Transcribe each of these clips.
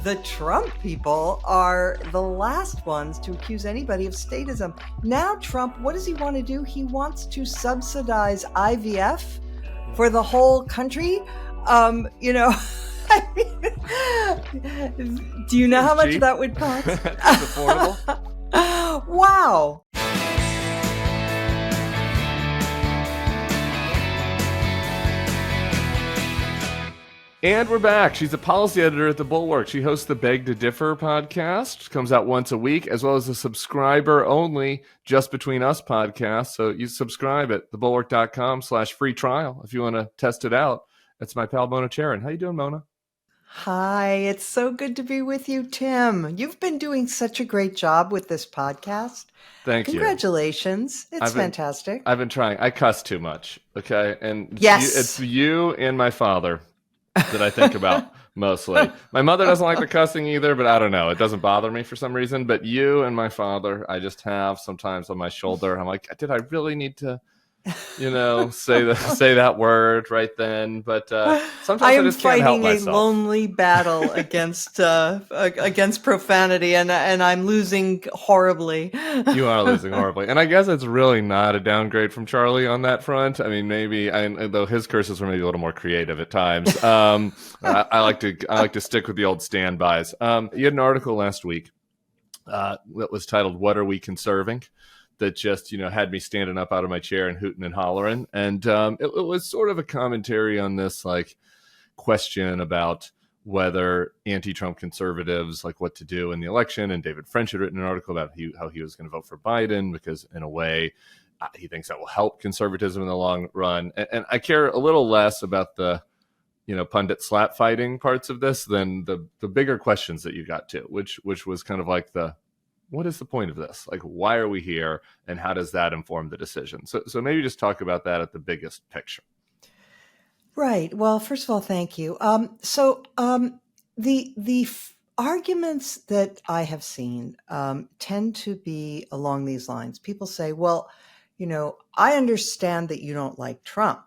the Trump people are the last ones to accuse anybody of statism. Now Trump, what does he want to do? He wants to subsidize IVF for the whole country. I mean, do you know how much that would cost? It's affordable. Wow. And we're back. She's a policy editor at the Bulwark. She hosts the Beg to Differ podcast. Comes out once a week, as well as a subscriber-only Just Between Us podcast. So you subscribe at thebulwark.com/free trial if you want to test it out. That's my pal Mona Charen. How you doing, Mona? Hi, it's so good to be with you, Tim. You've been doing such a great job with this podcast. Thank you. Congratulations. It's fantastic. I've been trying. I cuss too much, okay? And yes. It's you and my father that I think about mostly. My mother doesn't like the cussing either, but I don't know. It doesn't bother me for some reason. But you and my father, I just have sometimes on my shoulder. I'm like, did I really need to, say that word right then? But sometimes I just can't help myself. I am fighting a lonely battle against profanity, and I'm losing horribly. You are losing horribly, and I guess it's really not a downgrade from Charlie on that front. I mean, maybe though his curses were maybe a little more creative at times. I like to stick with the old standbys. You had an article last week that was titled "What Are We Conserving?" that just, had me standing up out of my chair and hooting and hollering. And it was sort of a commentary on this, question about whether anti-Trump conservatives, what to do in the election. And David French had written an article about how he was going to vote for Biden because, in a way, he thinks that will help conservatism in the long run. And I care a little less about the, pundit slap fighting parts of this than the bigger questions that you got to, which was kind of like what is the point of this? Why are we here? And how does that inform the decision? So maybe just talk about that at the biggest picture. Right. Well, first of all, thank you. The arguments that I have seen tend to be along these lines. People say, well, I understand that you don't like Trump,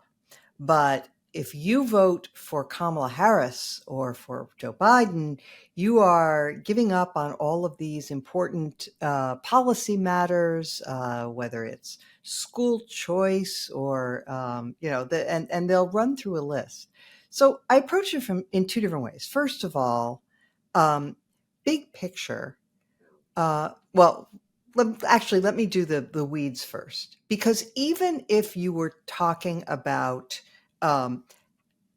but if you vote for Kamala Harris or for Joe Biden, you are giving up on all of these important policy matters, whether it's school choice or, and they'll run through a list. So I approach it in two different ways. First of all, big picture. Let me do the weeds first, because even if you were talking about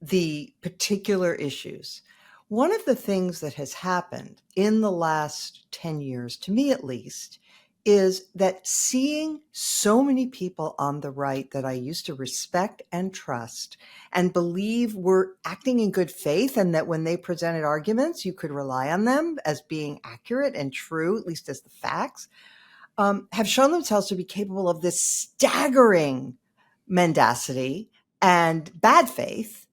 the particular issues, one of the things that has happened in the last 10 years, to me at least, is that seeing so many people on the right that I used to respect and trust and believe were acting in good faith, and that when they presented arguments, you could rely on them as being accurate and true, at least as the facts, have shown themselves to be capable of this staggering mendacity and bad faith.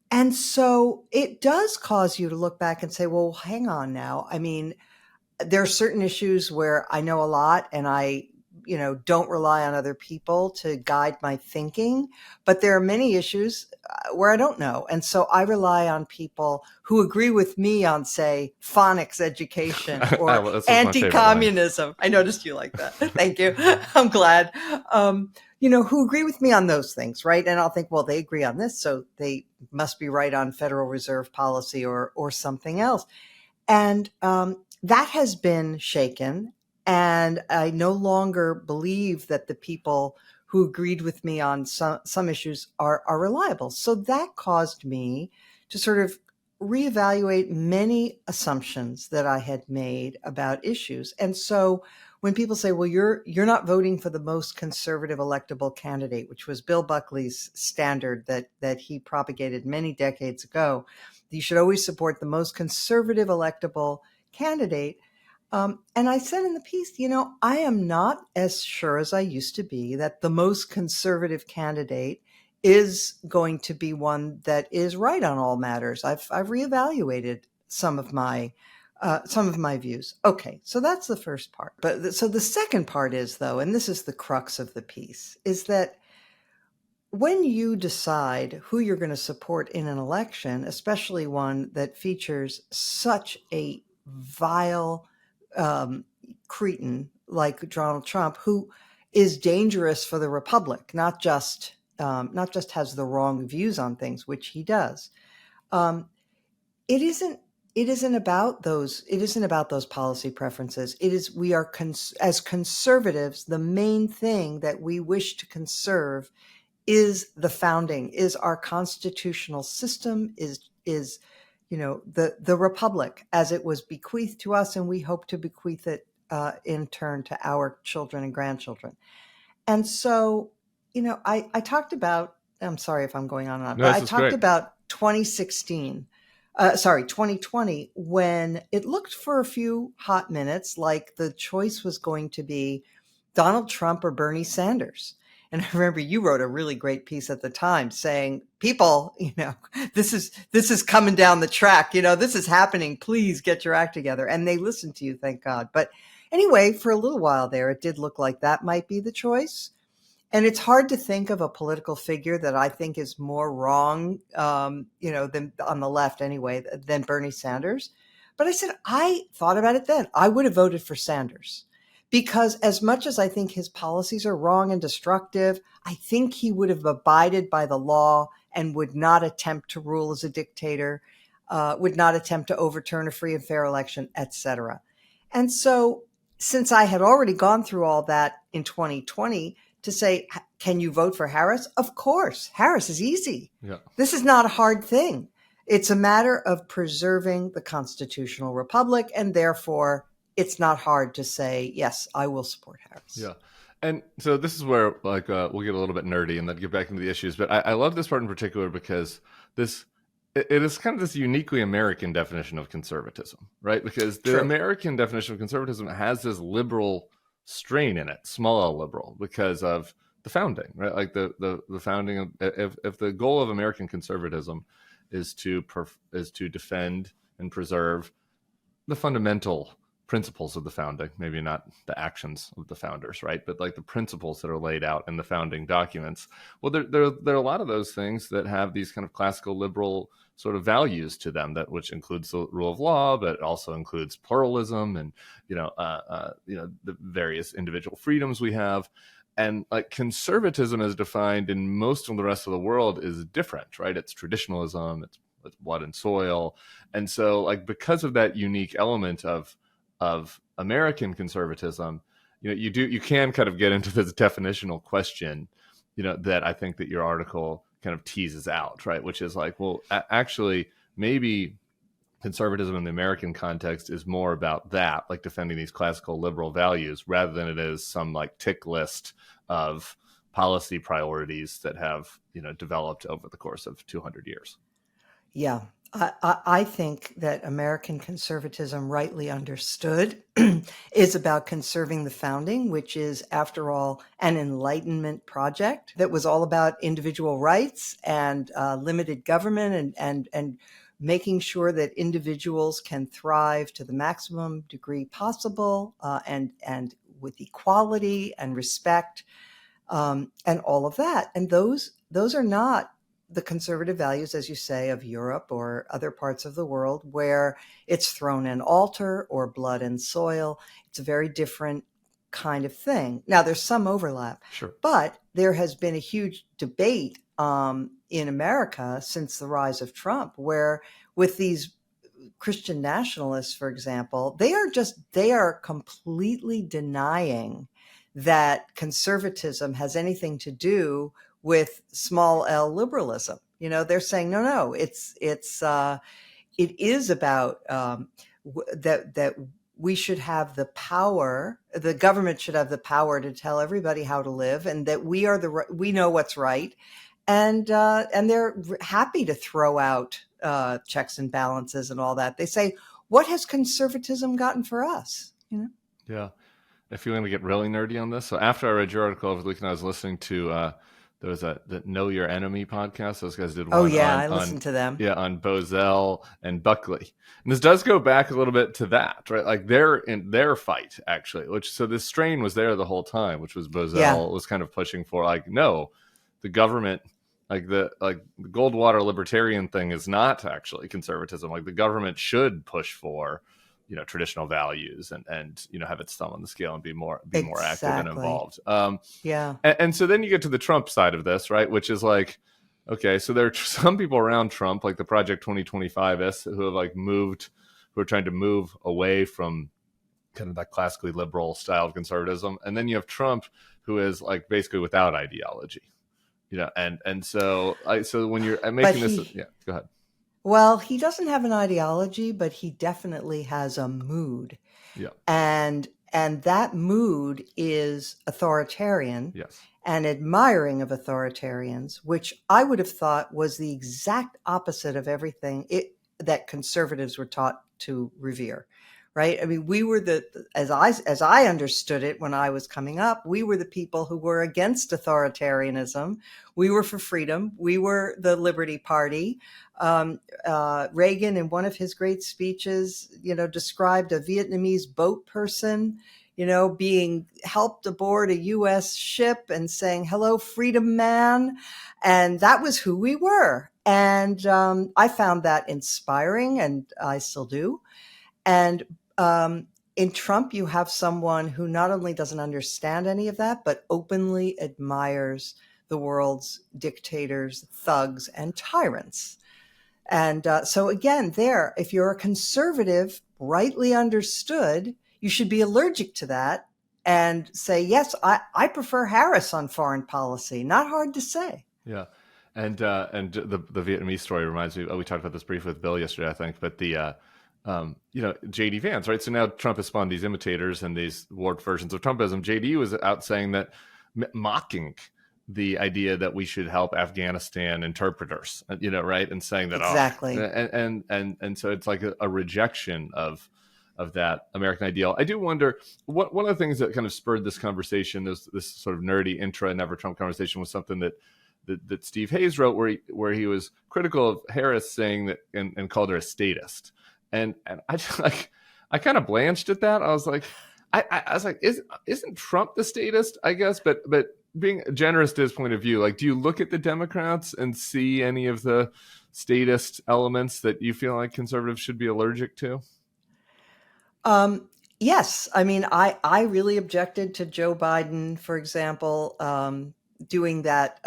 And so it does cause you to look back and say, well, hang on now. I mean, there are certain issues where I know a lot and I, don't rely on other people to guide my thinking. But there are many issues where I don't know. And so I rely on people who agree with me on, say, phonics education or anti-communism. I noticed you like that. Thank you. I'm glad. Who agree with me on those things, right? And I'll think, well, they agree on this, so they must be right on Federal Reserve policy or something else. And that has been shaken. And I no longer believe that the people who agreed with me on some issues are reliable. So that caused me to sort of reevaluate many assumptions that I had made about issues. And so when people say, well, you're not voting for the most conservative electable candidate, which was Bill Buckley's standard that he propagated many decades ago, you should always support the most conservative electable candidate. And I said in the piece, I am not as sure as I used to be that the most conservative candidate is going to be one that is right on all matters. I've reevaluated some of my views. Okay, so that's the first part. But so the second part is, though, and this is the crux of the piece, is that when you decide who you're going to support in an election, especially one that features such a vile cretin like Donald Trump, who is dangerous for the republic, not just has the wrong views on things, which he does. Um, it isn't. It isn't about those policy preferences. It is we are as conservatives, the main thing that we wish to conserve is the founding, is our constitutional system, is the republic as it was bequeathed to us, and we hope to bequeath it in turn to our children and grandchildren. And so, I talked about, I'm sorry if I'm going on and on, No, but this I is talked great. about 2020, when it looked for a few hot minutes like the choice was going to be Donald Trump or Bernie Sanders. And I remember you wrote a really great piece at the time saying, people, this is coming down the track, this is happening. Please get your act together. And they listened to you, thank God. But anyway, for a little while there, it did look like that might be the choice. And it's hard to think of a political figure that I think is more wrong, than on the left anyway, than Bernie Sanders. But I thought about it then. I would have voted for Sanders because as much as I think his policies are wrong and destructive, I think he would have abided by the law and would not attempt to rule as a dictator, would not attempt to overturn a free and fair election, etc. And so since I had already gone through all that in 2020, to say, can you vote for Harris? Of course. Harris is easy. Yeah. This is not a hard thing. It's a matter of preserving the constitutional republic, and therefore it's not hard to say, yes, I will support Harris. Yeah. And so this is where we'll get a little bit nerdy and then get back into the issues. But I love this part in particular because it is kind of this uniquely American definition of conservatism, right? Because the True. American definition of conservatism has this liberal strain in it, small L liberal, because of the founding, right? Like the founding of, if the goal of American conservatism is to defend and preserve the fundamental principles of the founding, maybe not the actions of the founders, right? But like the principles that are laid out in the founding documents. Well, there are a lot of those things that have these kind of classical liberal sort of values to them, which includes the rule of law, but it also includes pluralism and the various individual freedoms we have. And like conservatism as defined in most of the rest of the world is different, right? It's traditionalism, it's blood and soil. And so like because of that unique element of American conservatism, you can kind of get into this definitional question, that I think that your article kind of teases out, right? Which is like, well, actually, maybe conservatism in the American context is more about that, like defending these classical liberal values, rather than it is some like tick list of policy priorities that have, developed over the course of 200 years. Yeah. I think that American conservatism, rightly understood, is about conserving the founding, which is, after all, an Enlightenment project that was all about individual rights and limited government and making sure that individuals can thrive to the maximum degree possible and with equality and respect and all of that. And those are not the conservative values, as you say, of Europe or other parts of the world where it's throne and altar or blood and soil. It's a very different kind of thing. Now, there's some overlap, Sure. But there has been a huge debate in America since the rise of Trump, where with these Christian nationalists, for example, they are completely denying that conservatism has anything to do with small L liberalism. They're saying, no, it is about that we should have the power, the government should have the power to tell everybody how to live, and that we know what's right. And they're happy to throw out checks and balances and all that. They say, what has conservatism gotten for us? Yeah. If you want to get really nerdy on this. So after I read your article over the weekend, I was listening to, there was the Know Your Enemy podcast. Those guys did one. Oh yeah, I listened to them. Yeah, on Bozell and Buckley. And this does go back a little bit to that, right? Like they're in their fight, actually. So this strain was there the whole time, which was Bozell was kind of pushing for like, no, the government, like the Goldwater libertarian thing is not actually conservatism. Like the government should push for, traditional values and have its thumb on the scale and be more active and involved. Yeah. And so then you get to the Trump side of this, right? Which is like, okay, so there are some people around Trump, like the Project 2025ists, who have who are trying to move away from kind of that classically liberal style of conservatism. And then you have Trump, who is like basically without ideology, and so when you're making yeah, go ahead. Well, he doesn't have an ideology, but he definitely has a mood. Yeah. And that mood is authoritarian. Yes. And admiring of authoritarians, which I would have thought was the exact opposite of everything that conservatives were taught to revere. Right? I mean, we were as I understood it when I was coming up, we were the people who were against authoritarianism. We were for freedom. We were the Liberty Party. Reagan, in one of his great speeches, described a Vietnamese boat person, being helped aboard a U.S. ship and saying, "Hello, freedom man." And that was who we were. And I found that inspiring, and I still do. And in Trump, you have someone who not only doesn't understand any of that, but openly admires the world's dictators, thugs, and tyrants. And so again, if you're a conservative, rightly understood, you should be allergic to that and say, yes, I prefer Harris on foreign policy. Not hard to say. Yeah. And the Vietnamese story reminds me, we talked about this briefly with Bill yesterday, I think, but the JD Vance, right? So now Trump has spawned these imitators and these warped versions of Trumpism. JD was out saying that, mocking the idea that we should help Afghanistan interpreters, right? And saying that, exactly. And so it's like a rejection of that American ideal. I do wonder, one of the things that kind of spurred this conversation, this sort of nerdy intra Never Trump conversation, was something that Steve Hayes wrote, where he was critical of Harris, saying that and called her a statist. And I just I kind of blanched at that. I was like, I was like, isn't Trump the statist? I guess, but being generous to his point of view, like, do you look at the Democrats and see any of the statist elements that you feel like conservatives should be allergic to? Yes. I mean, I really objected to Joe Biden, for example, doing that,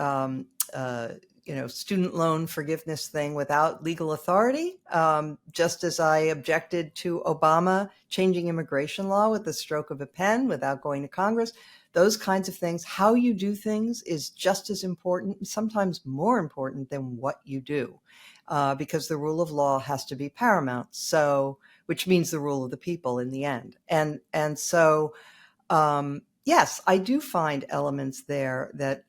student loan forgiveness thing without legal authority, just as I objected to Obama changing immigration law with the stroke of a pen without going to Congress. Those kinds of things. How you do things is just as important, sometimes more important than what you do, because the rule of law has to be paramount. So, which means the rule of the people in the end. And so, yes, I do find elements there that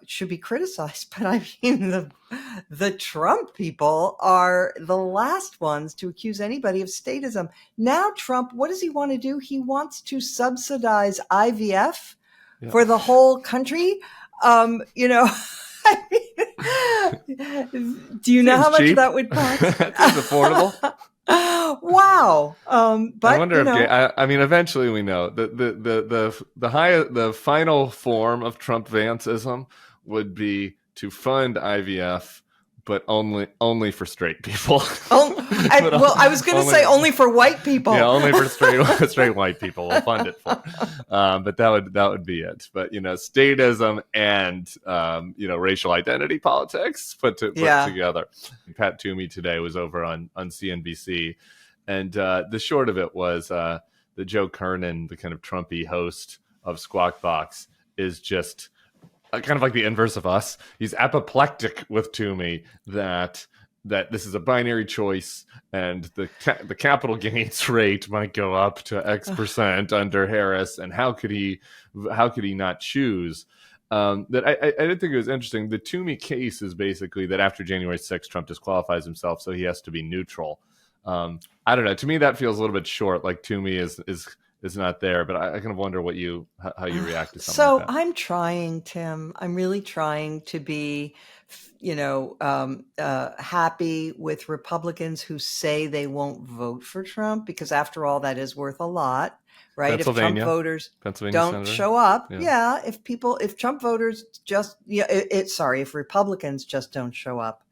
should be criticized, but I mean, the Trump people are the last ones to accuse anybody of statism. Now, Trump, what does he want to do? He wants to subsidize IVF for the whole country. I mean, do you know how much that would cost? It's affordable. Wow. But I wonder if I mean, eventually we know the final form of Trump Vanceism would be to fund IVF, but only for straight people. I was going to say only for white people. Yeah, only for straight white people. We'll fund it for. But that would be it. But statism and racial identity politics put together. Pat Toomey today was over on CNBC, and the short of it was that Joe Kernan, the kind of Trumpy host of Squawk Box, is just kind of like the inverse of us. He's apoplectic with Toomey that this is a binary choice, and the capital gains rate might go up to X% under Harris, and how could he not choose? That I did think it was interesting. The Toomey case is basically that after January 6th, Trump disqualifies himself, so he has to be neutral. I don't know. To me, that feels a little bit short. Like Toomey is is not there. But I kind of wonder how you react to something So like that. I'm trying, Tim. I'm really trying to be, happy with Republicans who say they won't vote for Trump, because after all, that is worth a lot, right? If Trump voters Pennsylvania don't senator. show up, Yeah. if Trump voters just, if Republicans just don't show up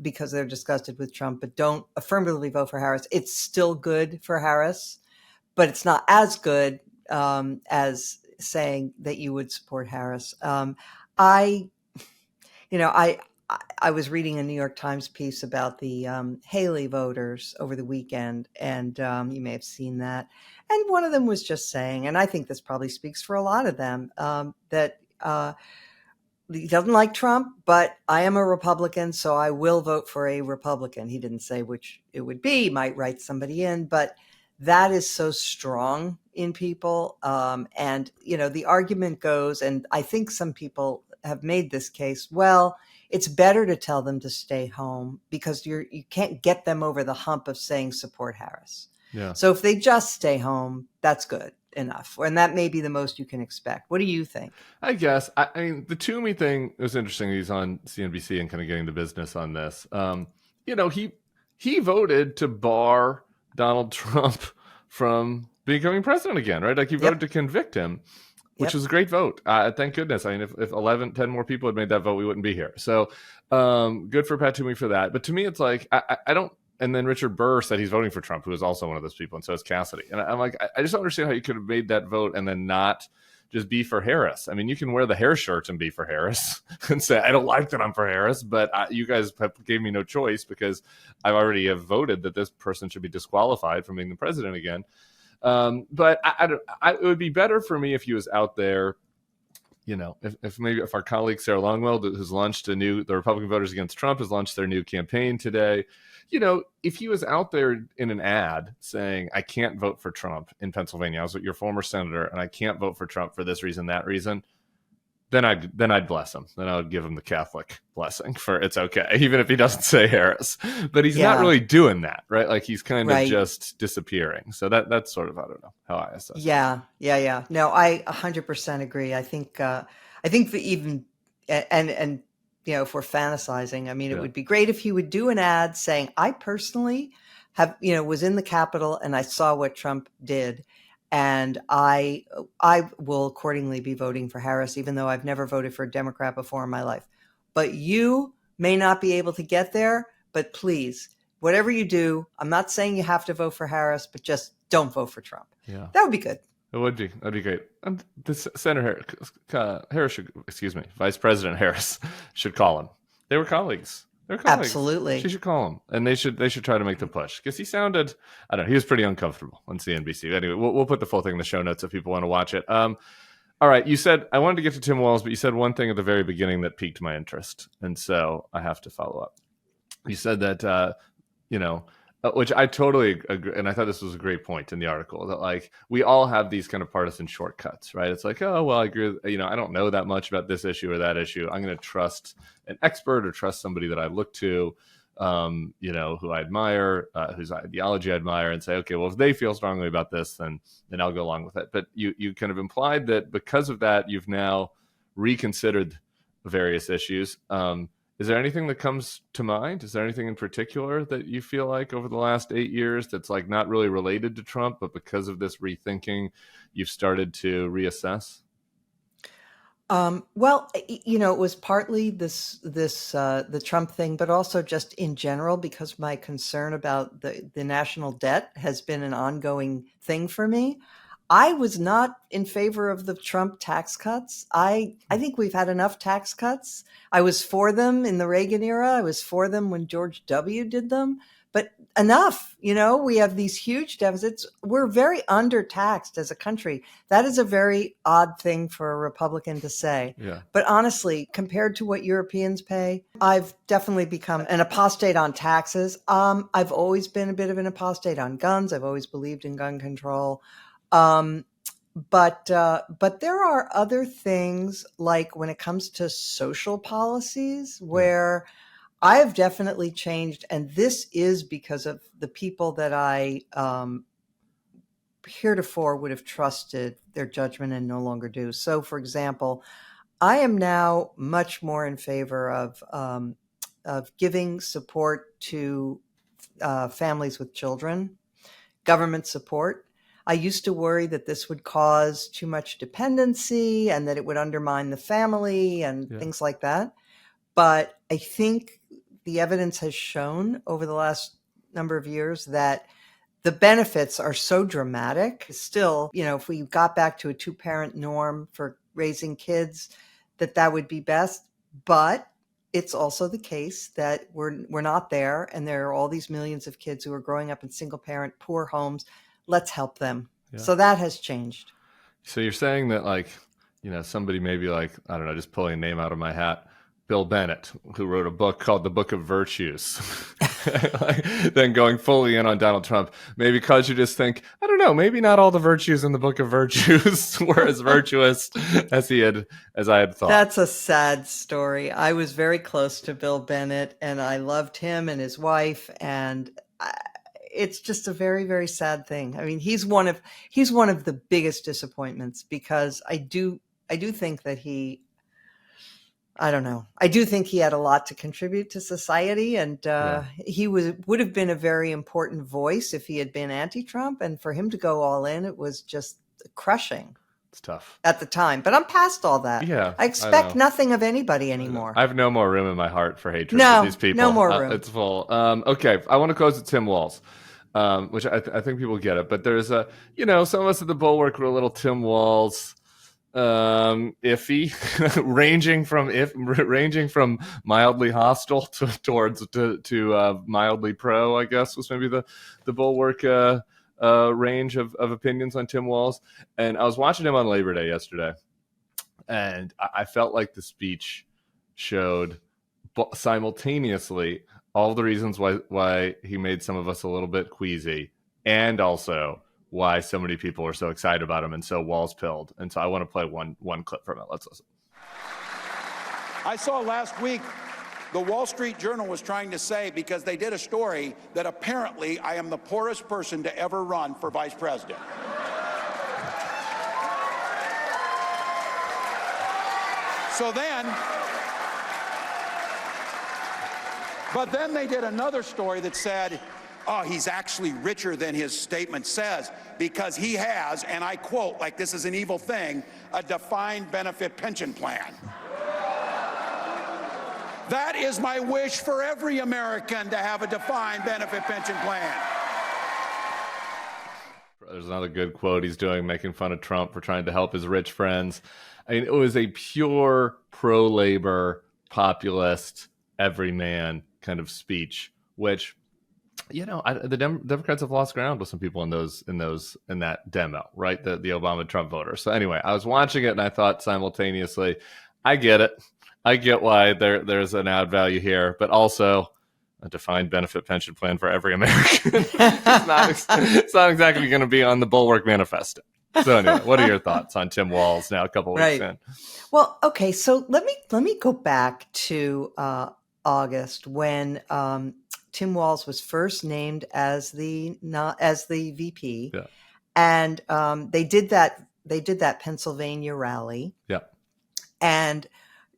because they're disgusted with Trump, but don't affirmatively vote for Harris, it's still good for Harris, but it's not as good as saying that you would support Harris. I, you know, I was reading a New York Times piece about the Haley voters over the weekend, and you may have seen that. And one of them was just saying, and I think this probably speaks for a lot of them, that he doesn't like Trump, but I am a Republican, so I will vote for a Republican. He didn't say which it would be. He might write somebody in, but that is so strong in people. And, the argument goes, and I think some people have made this case, well, it's better to tell them to stay home because you can't get them over the hump of saying support Harris. Yeah. So if they just stay home, that's good enough. And that may be the most you can expect. What do you think? I guess. I mean, the Toomey thing was interesting. He's on CNBC and kind of getting to business on this. He voted to bar Donald Trump from becoming president again, right? Like he voted to convict him, which was a great vote. Thank goodness. I mean, if 10 more people had made that vote, we wouldn't be here. So good for Pat Toomey for that. But to me, it's like, I don't, and then Richard Burr said he's voting for Trump, who is also one of those people, and so is Cassidy. And I'm like, I just don't understand how you could have made that vote and then not just be for Harris. I mean, you can wear the hair shirt and be for Harris and say, I don't like that I'm for Harris, but you guys gave me no choice because I already have voted that this person should be disqualified from being the president again. But it would be better for me if he was out there, if our colleague Sarah Longwell, who's launched the Republican Voters Against Trump, has launched their new campaign today. If he was out there in an ad saying, I can't vote for Trump in Pennsylvania, I was your former senator, and I can't vote for Trump for this reason, that reason, then I'd bless him. Then I would give him the Catholic blessing for it's okay, even if he doesn't say Harris. But he's not really doing that, right? Like he's kind of just disappearing. So that's sort of, I don't know how I assess it. Yeah. No, I 100% agree. I think that even, and if we're fantasizing, I mean, it would be great if he would do an ad saying, I personally have, was in the Capitol and I saw what Trump did. And I will accordingly be voting for Harris, even though I've never voted for a Democrat before in my life. But you may not be able to get there, but please, whatever you do, I'm not saying you have to vote for Harris, but just don't vote for Trump. Yeah. That would be good. It would be. That'd be great. Senator Harris should, Vice President Harris should call him. They were colleagues. Absolutely. She should call him, and they should try to make the push because he sounded, I don't know, he was pretty uncomfortable on CNBC. Anyway, we'll put the full thing in the show notes if people want to watch it. All right, you said I wanted to get to Tim Walz, but you said one thing at the very beginning that piqued my interest, and so I have to follow up. You said that which I totally agree, and I thought this was a great point in the article, that like we all have these kind of partisan shortcuts, right? It's like, oh, well, I agree, I don't know that much about this issue or that issue. I'm going to trust an expert or trust somebody that I look to, who I admire, whose ideology I admire, and say, okay, well, if they feel strongly about this, then I'll go along with it. But you kind of implied that because of that, you've now reconsidered various issues. Is there anything that comes to mind? Is there anything in particular that you feel like over the last 8 years that's like not really related to Trump, but because of this rethinking, you've started to reassess? Well, it was partly the Trump thing, but also just in general, because my concern about the national debt has been an ongoing thing for me. I was not in favor of the Trump tax cuts. I think we've had enough tax cuts. I was for them in the Reagan era. I was for them when George W. did them. But enough, we have these huge deficits. We're very undertaxed as a country. That is a very odd thing for a Republican to say. Yeah. But honestly, compared to what Europeans pay, I've definitely become an apostate on taxes. I've always been a bit of an apostate on guns. I've always believed in gun control. But there are other things, like when it comes to social policies, where I have definitely changed, and this is because of the people that I heretofore would have trusted their judgment and no longer do. So, for example, I am now much more in favor of giving support to families with children, government support. I used to worry that this would cause too much dependency and that it would undermine the family and things like that. But I think the evidence has shown over the last number of years that the benefits are so dramatic. Still, if we got back to a 2-parent norm for raising kids, that would be best. But it's also the case that we're not there, and there are all these millions of kids who are growing up in single-parent, poor homes. Let's help them. Yeah. So that has changed. So you're saying that, somebody maybe I don't know, just pulling a name out of my hat, Bill Bennett, who wrote a book called The Book of Virtues, then going fully in on Donald Trump, maybe because you just think, I don't know, maybe not all the virtues in the Book of Virtues were as virtuous as I had thought. That's a sad story. I was very close to Bill Bennett, and I loved him and his wife, and it's just a very, very sad thing. I mean, he's one of the biggest disappointments, because I do think that I don't know. I do think he had a lot to contribute to society, and he would have been a very important voice if he had been anti-Trump. And for him to go all in, it was just crushing. It's tough at the time, but I'm past all that. Yeah, I expect nothing of anybody anymore. I have no more room in my heart for hatred for these people. No more room. It's full. Okay, I want to close with Tim Walz, which I think people get it. But there's some of us at the Bulwark were a little Tim Walz iffy, ranging from mildly hostile towards mildly pro, I guess, was maybe the Bulwark range of opinions on Tim Walz. And I was watching him on Labor Day yesterday, and I felt like the speech showed simultaneously all the reasons why he made some of us a little bit queasy, and also why so many people are so excited about him and so Walz-pilled. And so I want to play one clip from it. Let's listen. I saw last week the Wall Street Journal was trying to say, because they did a story, that apparently I am the poorest person to ever run for vice president. But then they did another story that said, oh, he's actually richer than his statement says, because he has, and I quote, like this is an evil thing, a defined benefit pension plan. That is my wish for every American, to have a defined benefit pension plan. There's another good quote he's doing, making fun of Trump for trying to help his rich friends. I mean, it was a pure pro-labor, populist, everyman kind of speech, which, the Democrats have lost ground with some people in that demo, right? The Obama Trump voters. So anyway, I was watching it and I thought simultaneously, I get it. I get why there's an add value here, but also a defined benefit pension plan for every American. It's not exactly going to be on the Bulwark manifesto. So anyway, what are your thoughts on Tim Walz now a couple of weeks in? Well, okay, so let me go back to August when Tim Walz was first named as the VP, and they did that Pennsylvania rally, and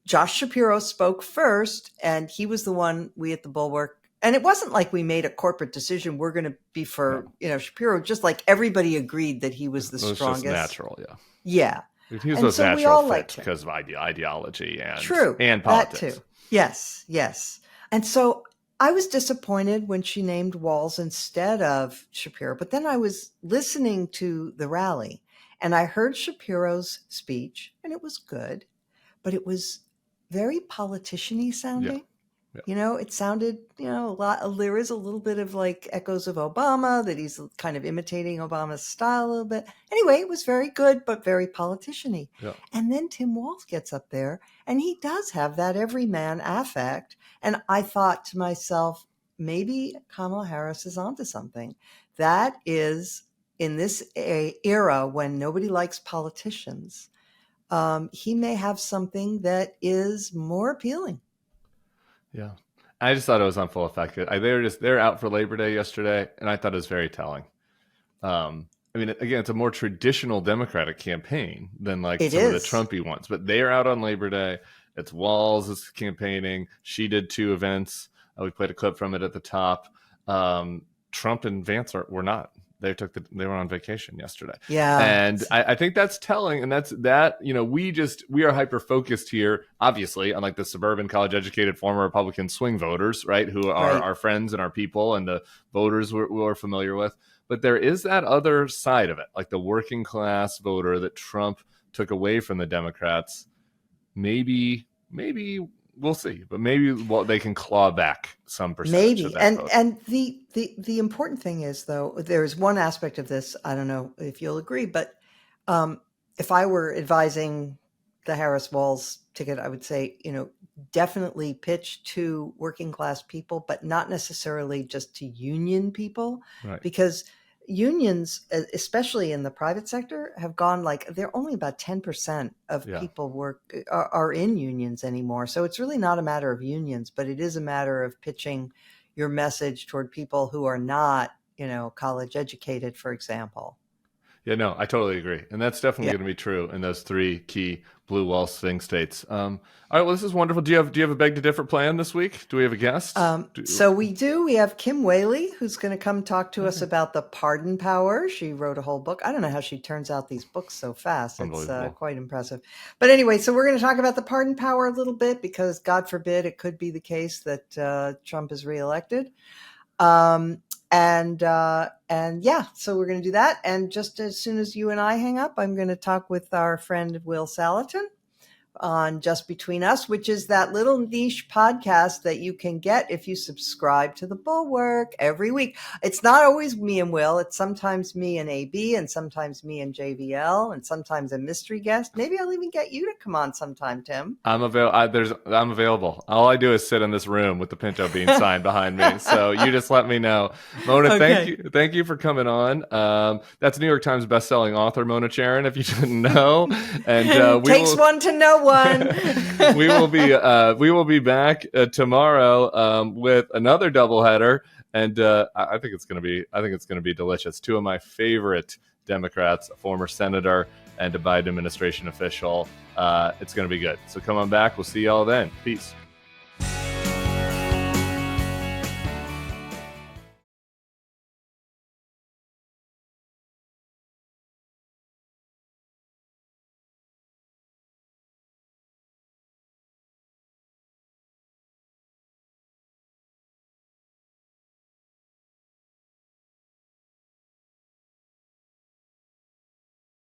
Josh Shapiro spoke first, and he was the one we at the Bulwark. And it wasn't like we made a corporate decision. We're going to be for Shapiro. Just like everybody agreed that he was the strongest. Just natural, yeah. He was the natural fit because of ideology and politics. That too. Yes. And so I was disappointed when she named Walz instead of Shapiro. But then I was listening to the rally, and I heard Shapiro's speech, and it was good, but it was very politician-y sounding. Yeah. It sounded, a lot. There is a little bit of like echoes of Obama, that he's kind of imitating Obama's style a little bit. Anyway, it was very good, but very politician-y. Yeah. And then Tim Walz gets up there, and he does have that everyman affect. And I thought to myself, maybe Kamala Harris is onto something. That is, in this era when nobody likes politicians, he may have something that is more appealing. Yeah. I just thought it was on full effect. They're out for Labor Day yesterday, and I thought it was very telling. I mean, again, it's a more traditional Democratic campaign than like It some of the is. Trumpy ones, but they are out on Labor Day. It's Walz is campaigning. She did 2 events. We played a clip from it at the top. Trump and Vance were not. They were on vacation yesterday. Yeah. And I think that's telling. And we are hyper focused here, obviously, on like the suburban college educated former Republican swing voters, right? Who are Right. our friends and our people and the voters we're familiar with. But there is that other side of it, like the working class voter that Trump took away from the Democrats. Maybe we'll see, but maybe they can claw back some percentage. Maybe. Of that vote. And the important thing is, though, there's one aspect of this. I don't know if you'll agree, but if I were advising the Harris-Walz ticket, I would say, definitely pitch to working class people, but not necessarily just to union people, Right. because unions, especially in the private sector, have gone they're only about 10% of people are in unions anymore. So it's really not a matter of unions, but it is a matter of pitching your message toward people who are not, college educated, for example. Yeah, no, I totally agree. And that's definitely going to be true in those 3 key blue wall swing states. All right, well, this is wonderful. Do you have a beg to differ plan this week? Do we have a guest? So we do. We have Kim Whaley, who's going to come talk to us about the pardon power. She wrote a whole book. I don't know how she turns out these books so fast. It's quite impressive. But anyway, so we're going to talk about the pardon power a little bit, because God forbid it could be the case that Trump is reelected. So we're going to do that. And just as soon as you and I hang up, I'm going to talk with our friend Will Salatin on Just Between Us, which is that little niche podcast that you can get if you subscribe to the Bulwark every week. It's not always me and Will. It's sometimes me and AB, and sometimes me and JVL, and sometimes a mystery guest. Maybe I'll even get you to come on sometime, Tim. I'm available. All I do is sit in this room with the Pinto Bean sign behind me. So you just let me know. Mona, thank you for coming on. That's New York Times bestselling author Mona Charen, if you didn't know. And takes one to know one. we will be back tomorrow with another doubleheader, and I think it's going to be delicious. 2 of my favorite Democrats, a former senator and a Biden administration official. It's going to be good. So come on back. We'll see y'all then. Peace.